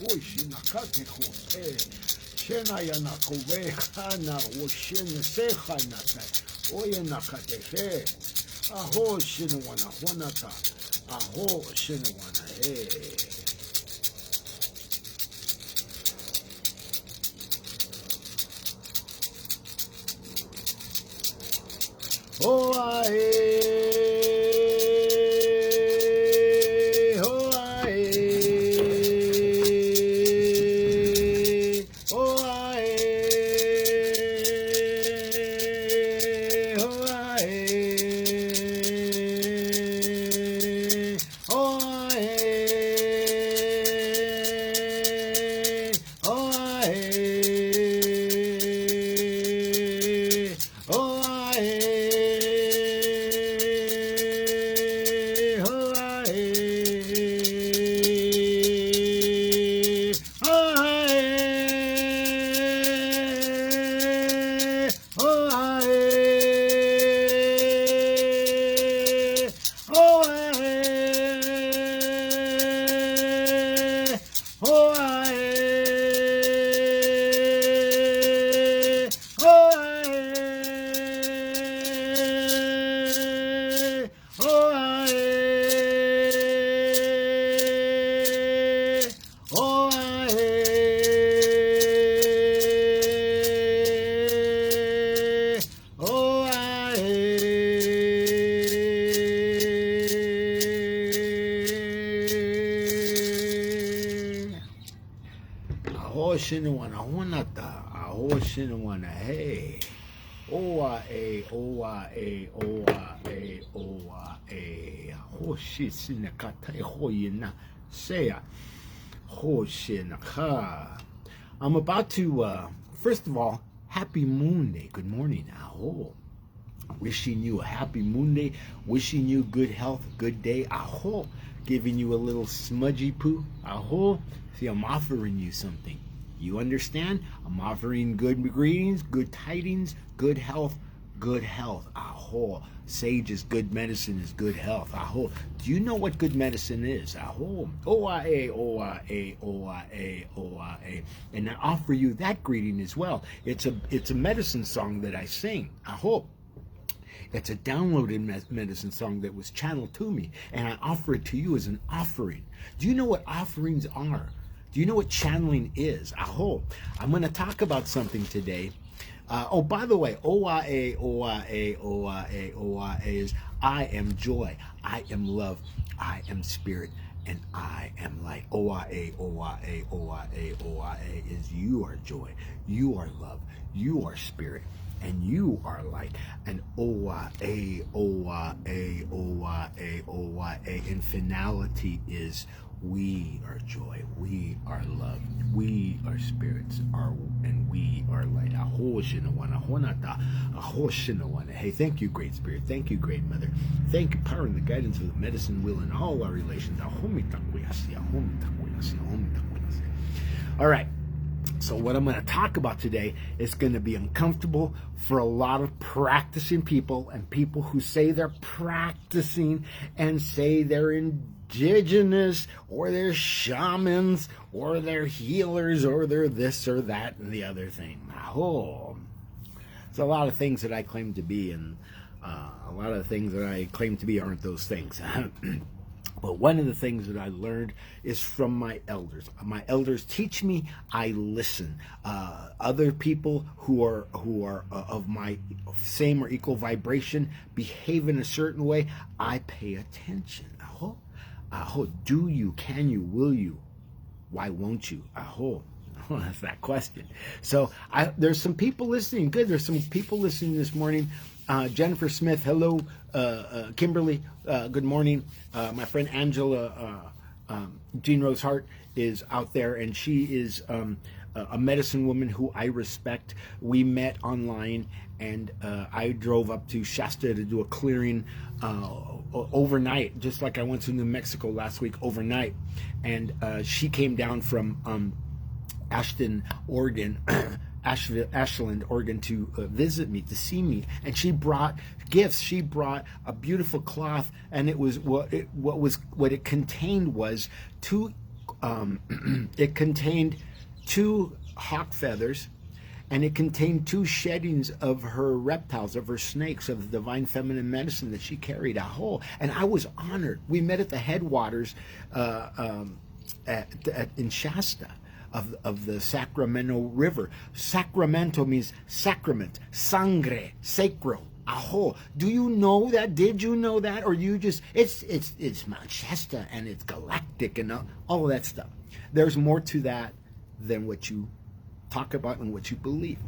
hoshina kate hose. Shena yana kovehana oshina sehana tai. Oyana kate he. Aho shina wana honata. Aho shina wana he. Oh, Shinawana honata, aho shinawana hey. Oa e, oa e, oa e, oa e. Hoshi sinakata hoyina seya. Hoshinaka. I'm about to, first of all, happy Moon Day. Good morning, aho. Wishing you a happy Moon Day. Wishing you good health, good day, aho. Giving you a little smudgy poo, aho. See, I'm offering you something. You understand? I'm offering good greetings, good tidings, good health, aho. Sage is good medicine, is good health, aho. Do you know what good medicine is? Aho. O-A-A, O-A-A, O-A-A, O-A-A. And I offer you that greeting as well. It's a medicine song that I sing, aho. It's a downloaded medicine song that was channeled to me, and I offer it to you as an offering. Do you know what offerings are? Do you know what channeling is? Aho. I'm going to talk about something today. Oh, by the way, O-A-A, O-A-A, O-A-A, O-A-A is I am joy, I am love, I am spirit, and I am light. O-A-A, O-A-A, O-A-A, O-A-A is you are joy, you are love, you are spirit, and you are light. And O-A-A, O-A-A, O-A-A, O-A-A in finality is we are joy, we are love, we are spirits, and we are light. Hey, thank you, Great Spirit. Thank you, Great Mother. Thank you, power and the guidance of the medicine wheel in all our relations. All right. So what I'm going to talk about today is going to be uncomfortable for a lot of practicing people and people who say they're practicing and say they're indigenous or they're shamans or they're healers or they're this or that and the other thing. Oh, it's a lot of things that I claim to be, and a lot of the things that I claim to be aren't those things. But one of the things that I learned is from my elders. My elders teach me, I listen. Other people who are of my same or equal vibration behave in a certain way, I pay attention. Aho. Aho. Do you, can you, will you? Why won't you? Aho. That's that question. So there's some people listening. Good. There's some people listening this morning. Jennifer Smith, hello. Kimberly, good morning. My friend Angela, Jean Rose Hart is out there, and she is a medicine woman who I respect. We met online, and I drove up to Shasta to do a clearing overnight, just like I went to New Mexico last week overnight. And she came down from Ashland, Oregon, to visit me, to see me, and she brought gifts. She brought a beautiful cloth, and it was what it contained was two it contained 2 hawk feathers, and it contained 2 sheddings of her reptiles, of her snakes, of the divine feminine medicine that she carried. And I was honored. We met at the headwaters in Shasta of the Sacramento River. Sacramento means sacrament, sangre, sacro. Do you know that? Did you know that? Or you just, it's Mount Shasta and it's galactic and all of that stuff. There's more to that than what you talk about and what you believe.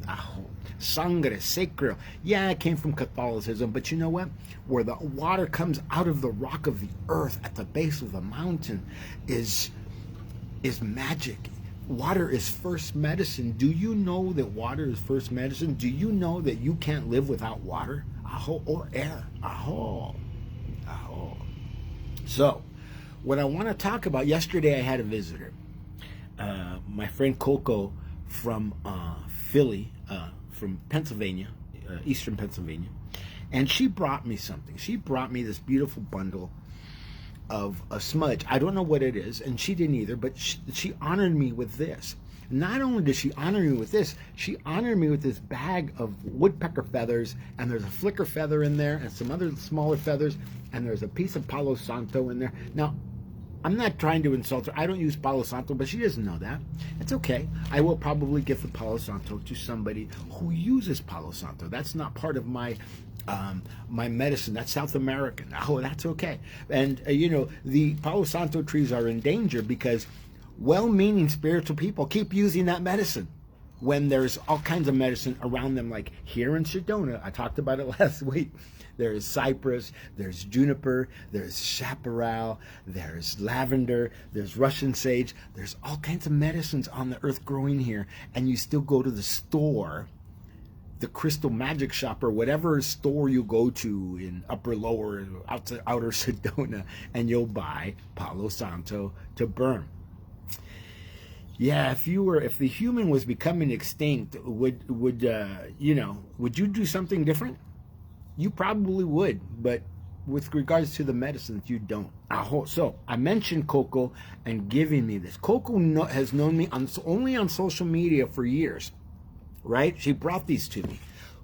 Sangre, sacro. Yeah, it came from Catholicism, but you know what? Where the water comes out of the rock of the earth at the base of the mountain is magic. Water is first medicine. Do you know that water is first medicine? Do you know that you can't live without water? Or air. So, what I want to talk about, yesterday I had a visitor. My friend Coco from Philly, from Pennsylvania, eastern Pennsylvania. And she brought me something. She brought me this beautiful bundle of a smudge. I don't know what it is, and she didn't either, but she honored me with this. Not only did she honor me with this, she honored me with this bag of woodpecker feathers, and there's a flicker feather in there, and some other smaller feathers, and there's a piece of Palo Santo in there. Now, I'm not trying to insult her. I don't use Palo Santo, but she doesn't know that. It's okay. I will probably give the Palo Santo to somebody who uses Palo Santo. That's not part of my my medicine. That's South American. That's okay. And the Palo Santo trees are in danger because well-meaning spiritual people keep using that medicine when there's all kinds of medicine around them. Like here in Sedona, I talked about it last week. There's cypress, there's juniper, there's chaparral, there's lavender, there's Russian sage. There's all kinds of medicines on the earth growing here, and you still go to the store, the Crystal Magic Shop, or whatever store you go to in upper, lower, outer Sedona, and you'll buy Palo Santo to burn. Yeah, if the human was becoming extinct, would you do something different? You probably would, but with regards to the medicines, you don't. So I mentioned Coco and giving me this. Coco has known me only on social media for years, right? She brought these to me.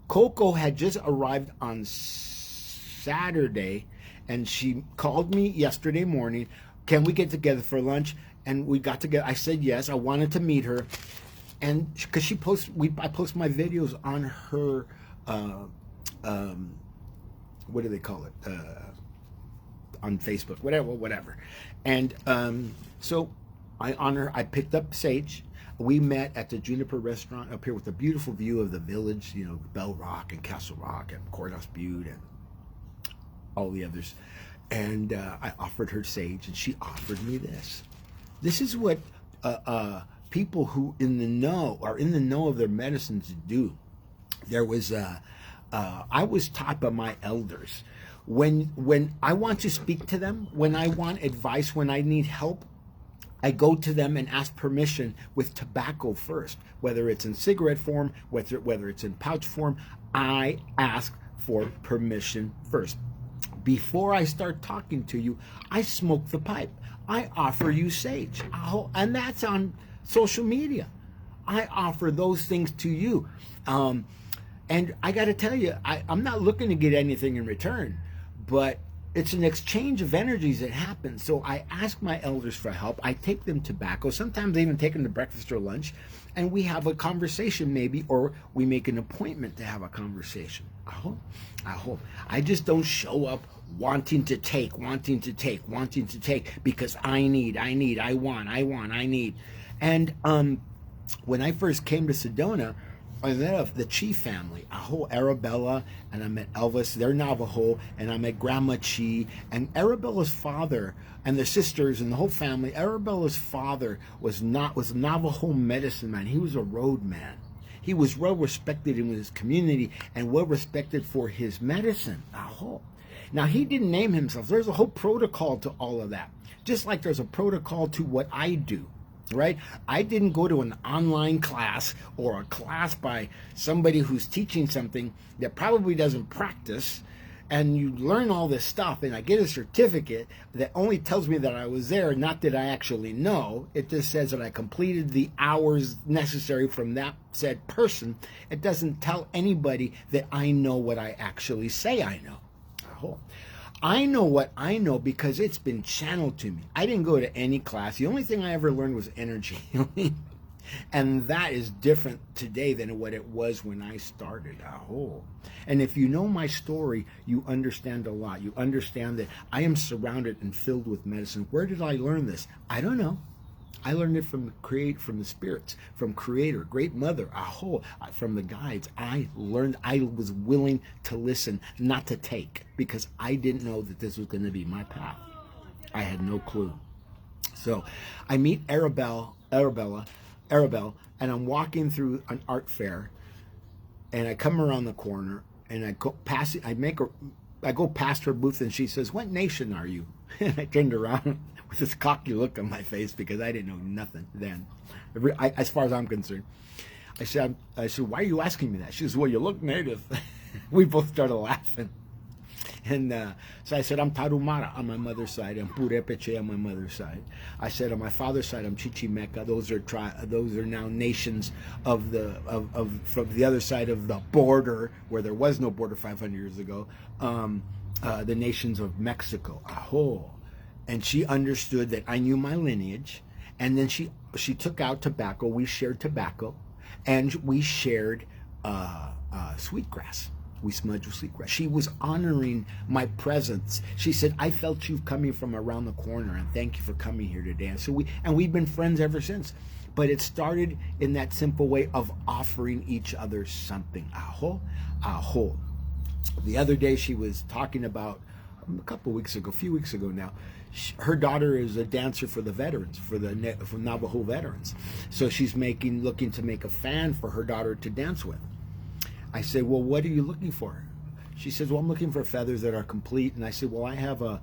Coco had just arrived on Saturday, and she called me yesterday morning. Can we get together for lunch? And we got together. I said yes. I wanted to meet her, and because I post my videos on her. What do they call it? On Facebook, whatever. And so I picked up Sage. We met at the Juniper restaurant up here with a beautiful view of the village, Bell Rock and Castle Rock and Courthouse Butte and all the others. And I offered her Sage, and she offered me this. This is what people who are in the know of their medicines do. There was I was taught by my elders, when I want to speak to them, when I want advice, when I need help, I go to them and ask permission with tobacco first, whether it's in cigarette form, whether it's in pouch form. I ask for permission first. Before I start talking to you, I smoke the pipe. I offer you sage, and that's on social media. I offer those things to you. And I got to tell you, I'm not looking to get anything in return, but it's an exchange of energies that happens. So I ask my elders for help. I take them tobacco. Sometimes I even take them to breakfast or lunch, and we have a conversation maybe, or we make an appointment to have a conversation. I hope. I just don't show up wanting to take, because I need, I want. And when I first came to Sedona, I met the Chi family, Arabella, and I met Elvis. They're Navajo, and I met Grandma Chi, and Arabella's father, and the sisters, and the whole family. Arabella's father was Navajo medicine man. He was a road man. He was well respected in his community and well respected for his medicine. Now, he didn't name himself. There's a whole protocol to all of that, just like there's a protocol to what I do. Right? I didn't go to an online class or a class by somebody who's teaching something that probably doesn't practice And you learn all this stuff, and I get a certificate that only tells me that I was there, not that I actually know. It just says that I completed the hours necessary from that said person. It doesn't tell anybody that I know what I actually say I know. I know what I know because it's been channeled to me. I didn't go to any class. The only thing I ever learned was energy healing. And that is different today than what it was when I started. And if you know my story, you understand a lot. You understand that I am surrounded and filled with medicine. Where did I learn this? I don't know. I learned it from the spirits, from Creator, Great Mother, from the guides. I was willing to listen, not to take, because I didn't know that this was going to be my path. I had no clue. So I meet Arabella, and I'm walking through an art fair, and I come around the corner, and I go past her booth, and she says, "What nation are you?" And I turned around with this cocky look on my face because I didn't know nothing then, as far as I'm concerned. I said, "Why are you asking me that?" She says, "Well, you look native." We both started laughing. And so I said, "I'm Tarahumara on my mother's side. I'm Purepeche on my mother's side." I said, "On my father's side, I'm Chichimeca. Those are now nations from the other side of the border, where there was no border 500 years ago. The nations of Mexico." And she understood that I knew my lineage. And then she took out tobacco. We shared tobacco, and we shared sweetgrass. We smudged with sweetgrass. She was honoring my presence. She said, "I felt you coming from around the corner, and thank you for coming here today." And so we've been friends ever since. But it started in that simple way of offering each other something. The other day she was talking about, a few weeks ago now, her daughter is a dancer for the veterans, for Navajo veterans. So she's looking to make a fan for her daughter to dance with. I said, "Well, what are you looking for?" She says, "Well, I'm looking for feathers that are complete." And I said, "Well, I have a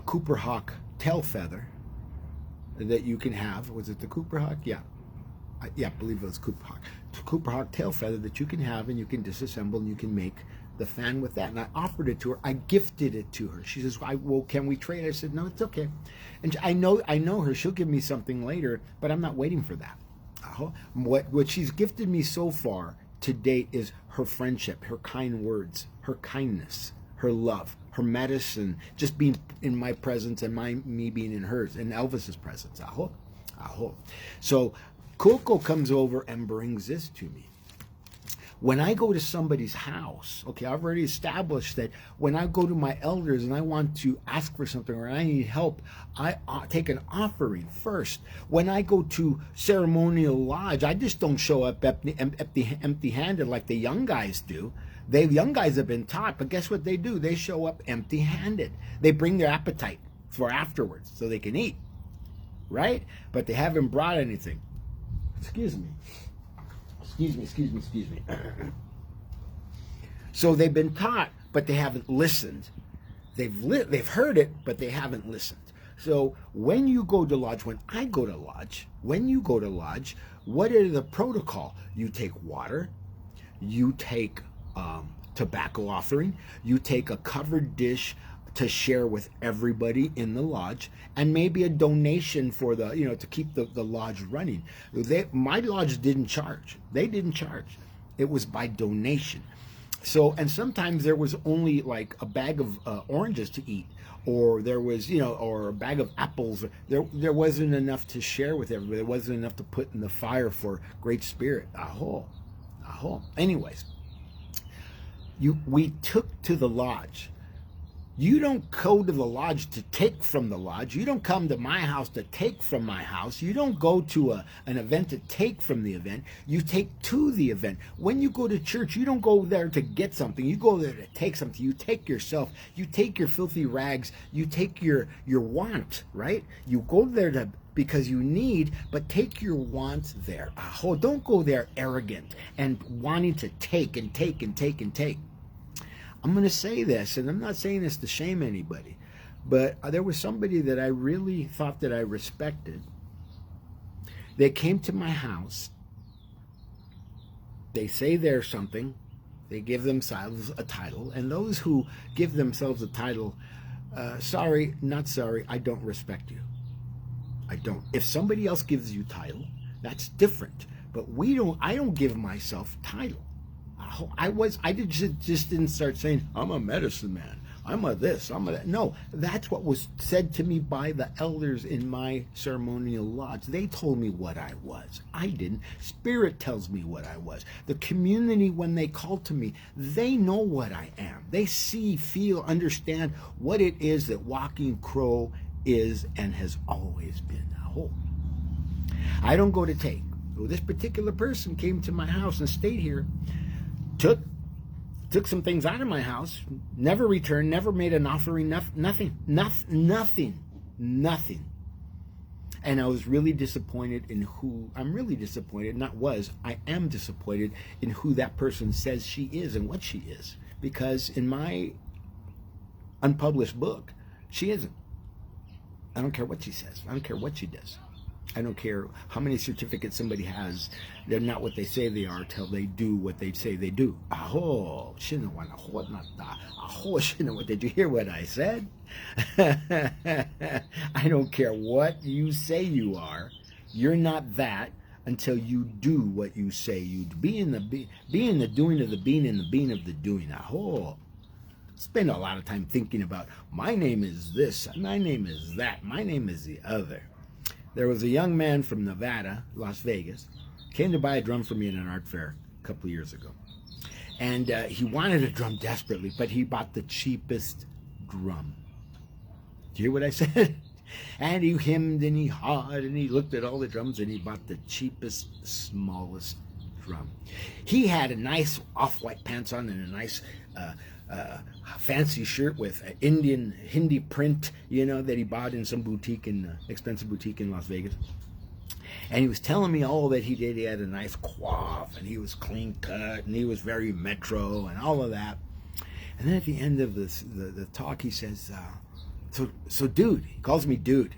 Cooper Hawk tail feather that you can have." Was it the Cooper Hawk? Yeah. I believe it was Cooper Hawk. Cooper Hawk tail feather that you can have, and you can disassemble, and you can make the fan with that. And I offered it to her. I gifted it to her. She says, "Well, can we trade?" I said, "No, it's okay." And I know her. She'll give me something later, but I'm not waiting for that. What she's gifted me so far to date is her friendship, her kind words, her kindness, her love, her medicine, just being in my presence and me being in hers, and Elvis's presence. So Coco comes over and brings this to me. When I go to somebody's house, okay, I've already established that when I go to my elders and I want to ask for something or I need help, I take an offering first. When I go to ceremonial lodge, I just don't show up empty-handed like the young guys do. The young guys have been taught, but guess what they do? They show up empty-handed. They bring their appetite for afterwards so they can eat, right? But they haven't brought anything. Excuse me. So they've been taught, but they haven't listened. They've heard it, but they haven't listened. So when you go to lodge, when you go to lodge, what are the protocol? You take water, you take tobacco offering, you take a covered dish to share with everybody in the lodge, and maybe a donation for to keep the lodge running. My lodge didn't charge. They didn't charge. It was by donation. So, and sometimes there was only like a bag of oranges to eat, or there was, or a bag of apples. There wasn't enough to share with everybody. There wasn't enough to put in the fire for Great Spirit. Anyways, we took to the lodge. You don't go to the lodge to take from the lodge. You don't come to my house to take from my house. You don't go to an event to take from the event. You take to the event. When you go to church, you don't go there to get something. You go there to take something. You take yourself. You take your filthy rags. You take your want, right? You go there because you need, but take your wants there. Don't go there arrogant and wanting to take and take and take and take. I'm going to say this, and I'm not saying this to shame anybody, but there was somebody that I really thought that I respected. They came to my house. They say there's something. They give themselves a title, and those who give themselves a title, sorry, not sorry, I don't respect you. I don't. If somebody else gives you title, that's different. But I don't give myself title. Just didn't start saying, I'm a medicine man. I'm a this, I'm a that. No, that's what was said to me by the elders in my ceremonial lodge. They told me what I was. I didn't. Spirit tells me what I was. The community, when they call to me, they know what I am. They see, feel, understand what it is that Walking Crow is and has always been. I don't go to take. So this particular person came to my house and stayed here, took some things out of my house, never returned, never made an offering, nothing. And I was really disappointed in I am disappointed in who that person says she is and what she is. Because in my unpublished book, she isn't. I don't care what she says. I don't care what she does. I don't care how many certificates somebody has. They're not what they say they are till they do what they say they do. Aho, did you hear what I said? I don't care what you say you are. You're not that until you do what you say you do. Be in the doing of the being and the being of the doing. Aho. Spend a lot of time thinking about, my name is this, my name is that, my name is the other. There was a young man from Nevada, Las Vegas, came to buy a drum from me in an art fair a couple of years ago. And he wanted a drum desperately, but he bought the cheapest drum. Do you hear what I said? And he hemmed and he hawed and he looked at all the drums and he bought the cheapest, smallest drum. He had a nice off-white pants on and a nice fancy shirt with Indian Hindi print, that he bought in some expensive boutique in Las Vegas. And he was telling me all that he did. He had a nice coif, and he was clean cut, and he was very metro, and all of that. And then at the end of the talk, he says, so dude, he calls me dude.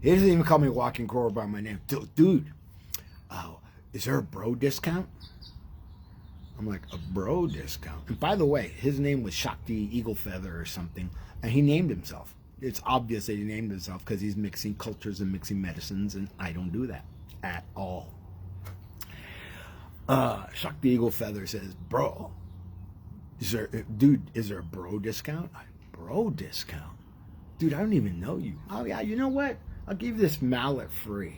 He doesn't even call me Walking Crow by my name. Dude, is there a bro discount? I'm like, a bro discount? And by the way, his name was Shakti Eagle Feather or something, and he named himself. It's obvious that he named himself because he's mixing cultures and mixing medicines, and I don't do that at all. Shakti Eagle Feather says, bro, is there a bro discount? Bro discount? Dude, I don't even know you. Oh yeah, you know what? I'll give you this mallet free.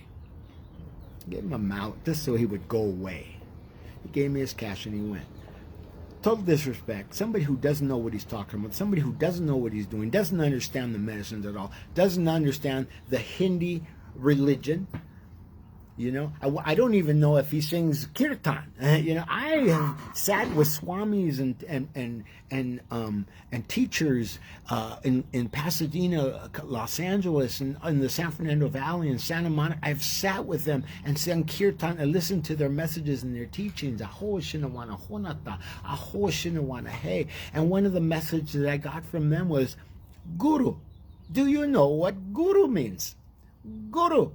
Give him a mallet just so he would go away. He gave me his cash and he went. Total disrespect. Somebody who doesn't know what he's talking about, somebody who doesn't know what he's doing, doesn't understand the medicines at all, doesn't understand the Hindi religion. I don't even know if he sings kirtan. I sat with swamis and teachers in Pasadena, Los Angeles, and in the San Fernando Valley and Santa Monica. I've sat with them and sang kirtan and listened to their messages and their teachings. And one of the messages that I got from them was, Guru. Do you know what Guru means? Guru.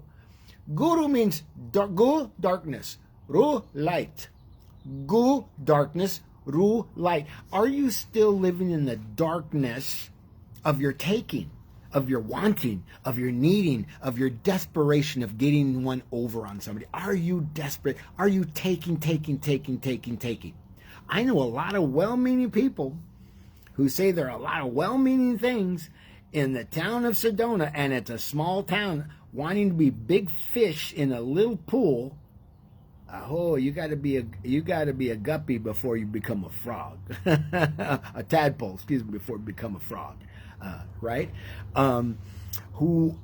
Guru means gu, darkness, ru, light. Gu, darkness, ru, light. Are you still living in the darkness of your taking, of your wanting, of your needing, of your desperation of getting one over on somebody? Are you desperate? Are you taking? I know a lot of well-meaning people who say there are a lot of well-meaning things in the town of Sedona, and it's a small town, wanting to be big fish in a little pool. You got to be a guppy before you become a frog, a tadpole, before you become a frog, right? Who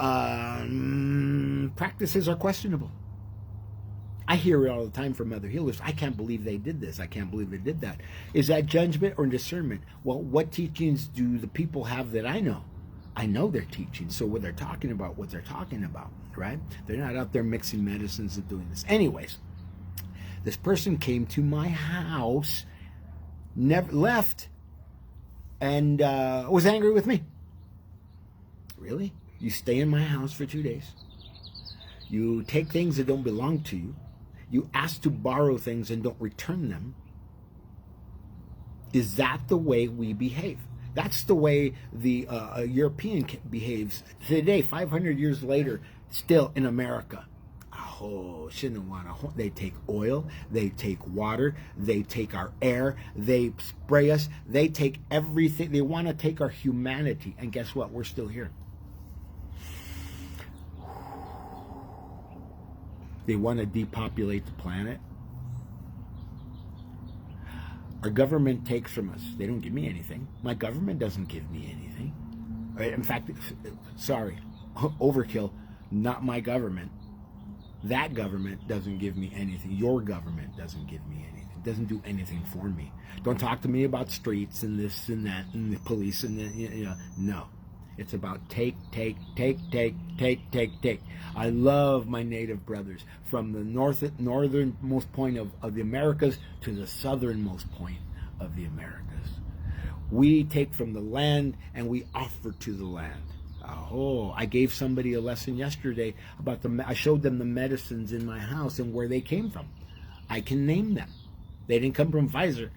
practices are questionable. I hear it all the time from other healers. I can't believe they did this. I can't believe they did that. Is that judgment or discernment? Well, what teachings do the people have that I know? I know their teachings, so what they're talking about, right? They're not out there mixing medicines and doing this. Anyways, this person came to my house, never left, and was angry with me. Really? You stay in my house for 2 days. You take things that don't belong to you. You ask to borrow things and don't return them. Is that the way we behave? That's the way the European behaves today, 500 years later, still in America. Oh, shouldn't want to. They take oil, they take water, they take our air, they spray us, they take everything. They want to take our humanity. And guess what? We're still here. They want to depopulate the planet. Our government takes from us. They don't give me anything. My government doesn't give me anything. In fact, sorry, overkill, not my government. That government doesn't give me anything. Your government doesn't give me anything. Doesn't do anything for me. Don't talk to me about streets and this and that and the police and the, no. It's about take. I love my native brothers from the northernmost point of the Americas to the southernmost point of the Americas. We take from the land and we offer to the land. Oh, I gave somebody a lesson yesterday about I showed them the medicines in my house and where they came from. I can name them. They didn't come from Pfizer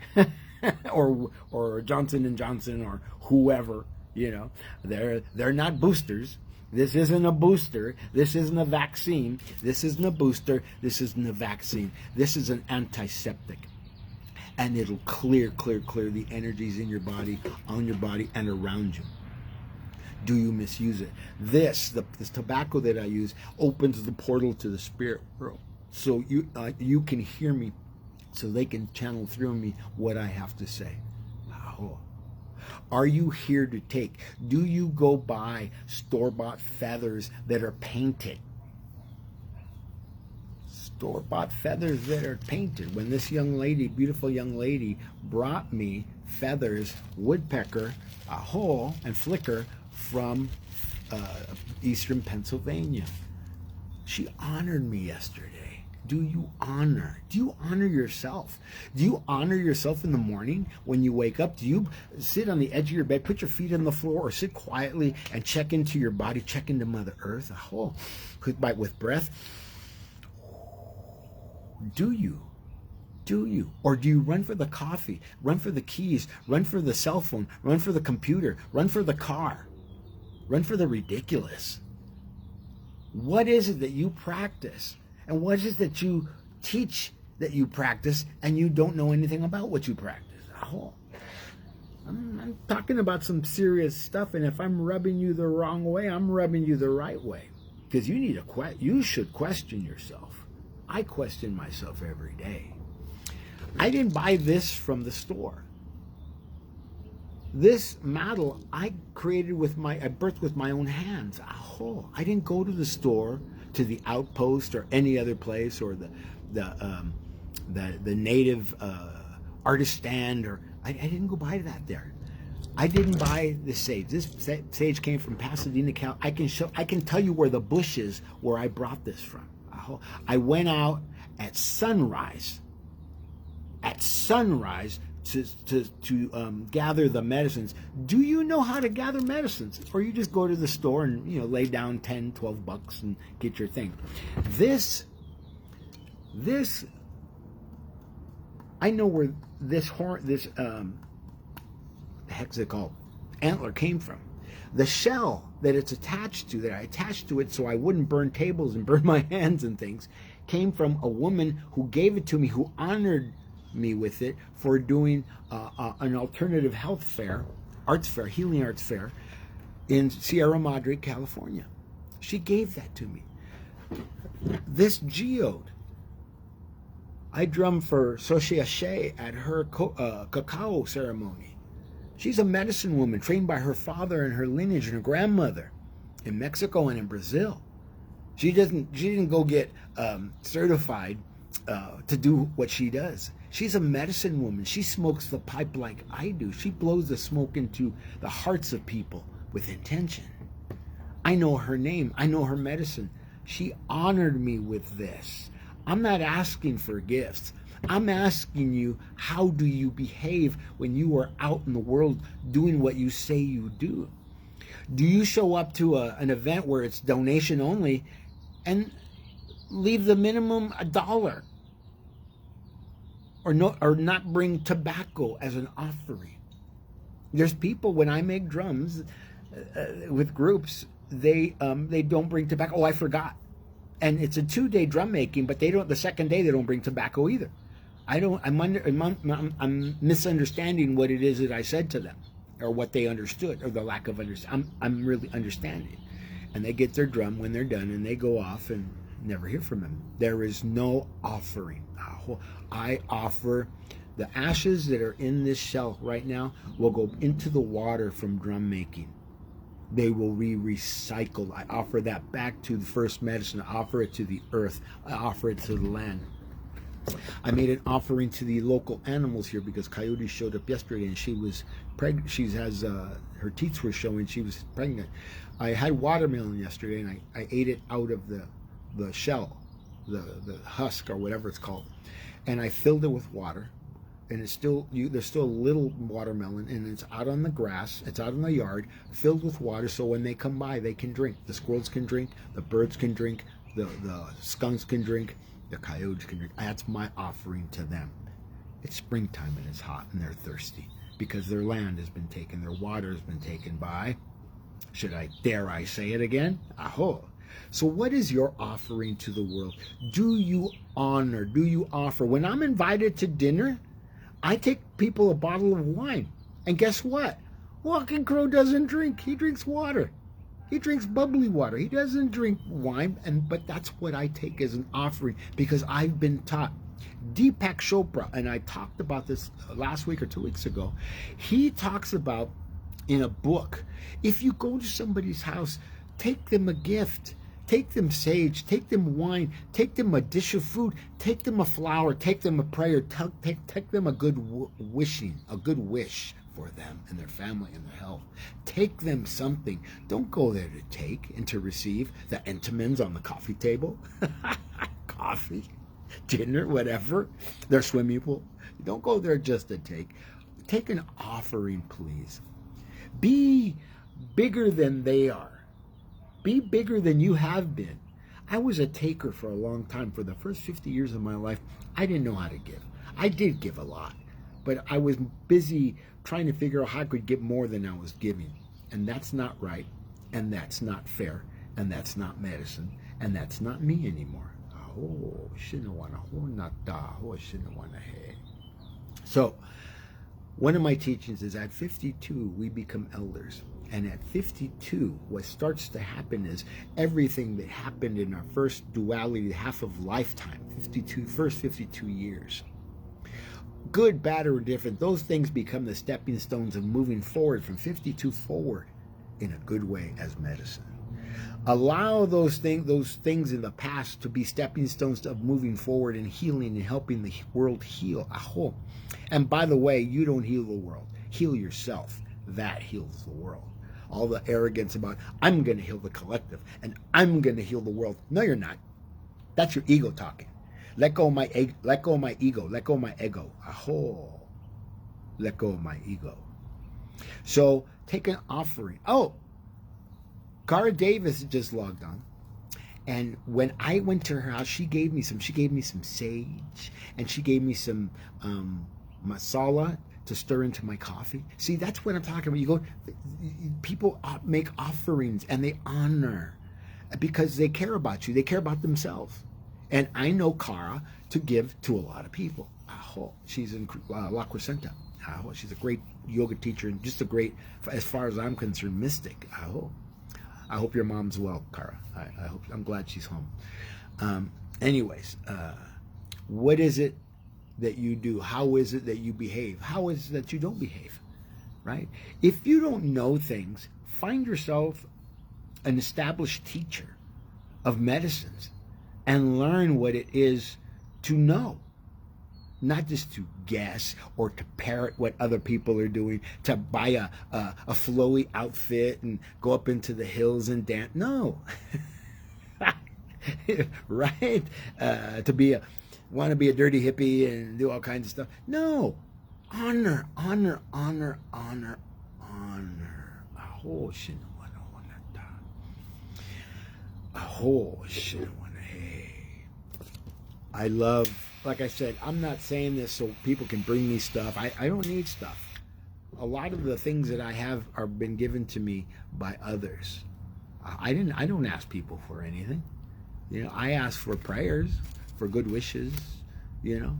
or Johnson & Johnson or whoever, They're not boosters. This isn't a booster. This isn't a vaccine. This isn't a booster. This isn't a vaccine. This is an antiseptic. And it'll clear the energies in your body, on your body, and around you. Do you misuse it? This tobacco that I use opens the portal to the spirit world. So you can hear me, so they can channel through me what I have to say. Oh. Are you here to take? Do you go buy store-bought feathers that are painted? Store-bought feathers that are painted. When this young lady, beautiful young lady, brought me feathers, woodpecker, and flicker from eastern Pennsylvania. She honored me yesterday. Do you honor yourself? Do you honor yourself in the morning when you wake up? Do you sit on the edge of your bed, put your feet on the floor, or sit quietly and check into your body, check into Mother Earth? With breath. Do you? Or do you run for the coffee, run for the keys, run for the cell phone, run for the computer, run for the car, run for the ridiculous? What is it that you practice? And what is it that you teach that you practice and you don't know anything about what you practice? I'm talking about some serious stuff, and if I'm rubbing you the wrong way, I'm rubbing you the right way. Because you should question yourself. I question myself every day. I didn't buy this from the store. This model I created I birthed with my own hands. I didn't go to the store, to the Outpost or any other place, or the native artist stand, or I didn't go buy that there. I didn't buy the sage. This sage came from Pasadena, Cal. I can tell you where the bush is where I brought this from. I went out at sunrise to gather the medicines. Do you know how to gather medicines? Or you just go to the store and lay down $10-12 and get your thing. This I know where this the heck's it called, antler came from. The shell that it's attached to, that I attached to it so I wouldn't burn tables and burn my hands and things, came from a woman who gave it to me, who honored me with it for doing an alternative health fair, healing arts fair in Sierra Madre, California. She gave that to me. This geode, I drummed for Socia Shea at her cacao ceremony. She's a medicine woman trained by her father and her lineage and her grandmother in Mexico and in Brazil. She didn't go get certified to do what she does. She's a medicine woman. She smokes the pipe like I do. She blows the smoke into the hearts of people with intention. I know her name. I know her medicine. She honored me with this. I'm not asking for gifts. I'm asking you, how do you behave when you are out in the world doing what you say you do? Do you show up to an event where it's donation only and leave the minimum $1? or not bring tobacco as an offering. There's people, when I make drums with groups, they don't bring tobacco. Oh, I forgot. And it's a 2-day drum making, but they don't. The second day they don't bring tobacco either. I'm misunderstanding what it is that I said to them, or what they understood, or the lack of understanding. I'm really understanding. And they get their drum when they're done, and they go off and never hear from them. There is no offering. I offer the ashes that are in this shell right now will go into the water from drum making. They will be recycled. I offer that back to the first medicine. I offer it to the earth. I offer it to the land. I made an offering to the local animals here because Coyote showed up yesterday and she was pregnant. Her teats were showing. She was pregnant. I had watermelon yesterday and I ate it out of the shell, the husk or whatever it's called, and I filled it with water. And there's still a little watermelon, and it's out on the grass, it's out in the yard, filled with water, so when they come by, they can drink. The squirrels can drink, the birds can drink, the skunks can drink, the coyotes can drink. That's my offering to them. It's springtime and it's hot and they're thirsty because their land has been taken, their water has been taken by, dare I say it again? Aho. So what is your offering to the world? Do you honor? Do you offer? When I'm invited to dinner, I take people a bottle of wine. And guess what? Walking Crow doesn't drink. He drinks water. He drinks bubbly water. He doesn't drink wine. But that's what I take as an offering because I've been taught. Deepak Chopra, and I talked about this last week or 2 weeks ago, he talks about in a book, if you go to somebody's house, take them a gift. Take them sage, take them wine, take them a dish of food, take them a flower, take them a prayer, take them a good wish for them and their family and their health. Take them something. Don't go there to take and to receive the Entenmann's on the coffee table. Coffee, dinner, whatever, their swimming pool. Don't go there just to take. Take an offering, please. Be bigger than they are. Be bigger than you have been. I was a taker for a long time. For the first 50 years of my life, I didn't know how to give. I did give a lot, but I was busy trying to figure out how I could get more than I was giving. And that's not right, and that's not fair, and that's not medicine, and that's not me anymore. So, one of my teachings is at 52, we become elders. And at 52, what starts to happen is everything that happened in our first duality, half of lifetime, first 52 years, good, bad, or indifferent, those things become the stepping stones of moving forward from 52 forward in a good way as medicine. Allow those things in the past to be stepping stones of moving forward and healing and helping the world heal. Aho. And by the way, you don't heal the world. Heal yourself. That heals the world. All the arrogance about, I'm going to heal the collective and I'm going to heal the world. No, you're not. That's your ego talking. Let go of my ego. Let go of my ego. Let go of my ego. Aho. Let go of my ego. So take an offering. Oh, Cara Davis just logged on. And when I went to her house, she gave me some sage and she gave me some masala to stir into my coffee. See, that's what I'm talking about. People make offerings and they honor because they care about you. They care about themselves. And I know Cara to give to a lot of people. She's in La Crescenta. She's a great yoga teacher and just a great, as far as I'm concerned, mystic. I hope your mom's well, Cara. I'm glad she's home. Anyways, what is it that you do? How is it that you behave? How is it that you don't behave? Right? If you don't know things, find yourself an established teacher of medicines and learn what it is to know. Not just to guess or to parrot what other people are doing, to buy a flowy outfit and go up into the hills and dance. No. Right? Want to be a dirty hippie and do all kinds of stuff. No. Honor. I love like I said, I'm not saying this so people can bring me stuff. I don't need stuff. A lot of the things that I have are been given to me by others. I don't ask people for anything. You know, I ask for prayers, for good wishes, you know,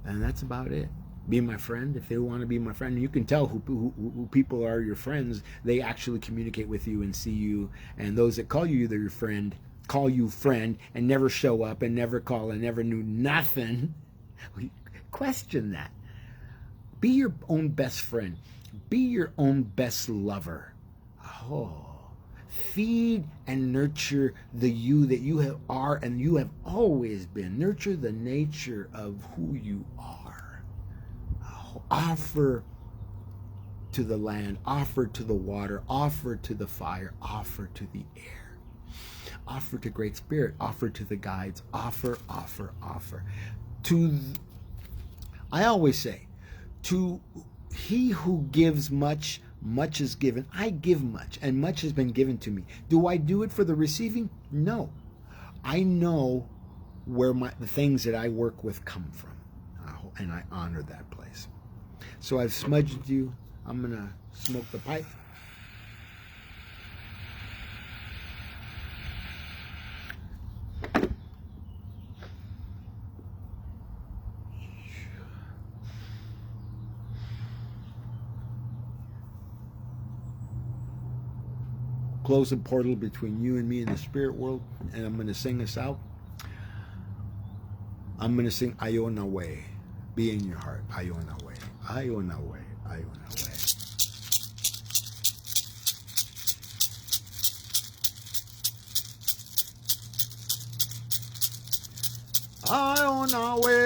and that's about it. Be my friend if they want to be my friend. You can tell who people are your friends. They actually communicate with you and see you. And those that call you their friend, call you friend, and never show up and never call and never knew nothing. Question that. Be your own best friend. Be your own best lover. Oh. Feed and nurture the you that you are and you have always been. Nurture the nature of who you are. Offer to the land, offer to the water, offer to the fire, offer to the air. Offer to Great Spirit, offer to the guides, offer. I always say, to he who gives much, much is given. I give much, and much has been given to me. Do I do it for the receiving? No. I know where the things that I work with come from, and I honor that place. So I've smudged you. I'm going to smoke the pipe. Close the portal between you and me in the spirit world, and I'm going to sing us out. I'm going to sing Ayona Way. Be in your heart. Ayona Way. Ayona Way. Ayona Way. Ayona Way.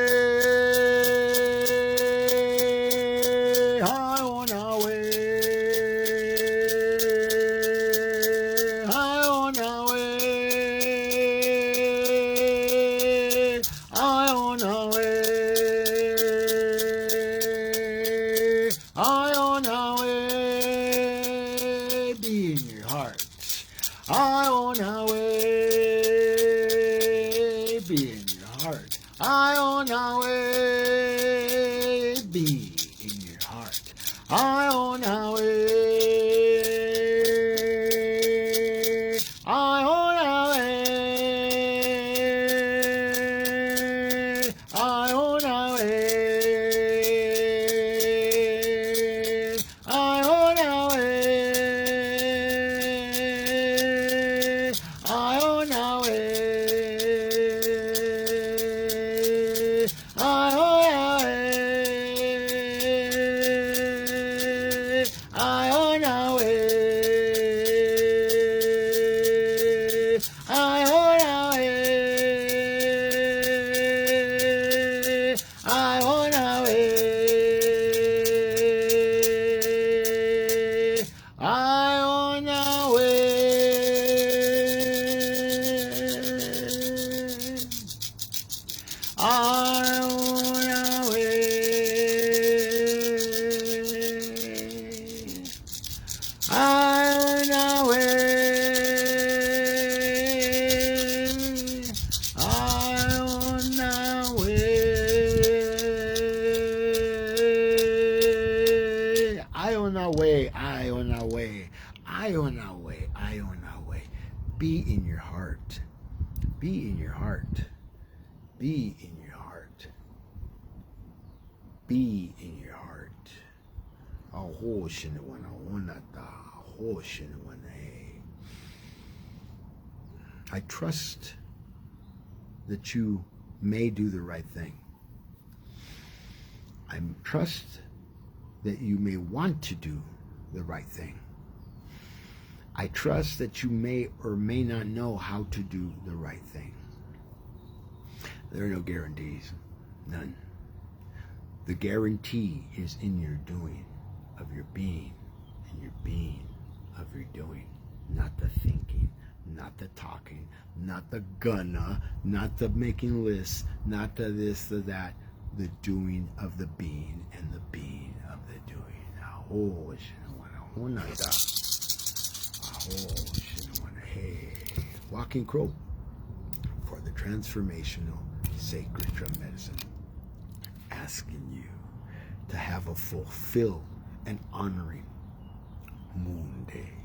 Ayona Way. Be in your heart. Be in your heart. Be in your heart. Be in your heart. I trust that you may do the right thing. I trust that you may want to do the right thing. I trust that you may or may not know how to do the right thing. There are no guarantees. None. The guarantee is in your doing of your being, and your being of your doing. Not the thinking, not the talking, not the gonna, not the making lists, not the this, the that. The doing of the being and the being of the doing. Hey, Walking Crow for the Transformational Sacred Drum Medicine, asking you to have a fulfilled and honoring Moon Day.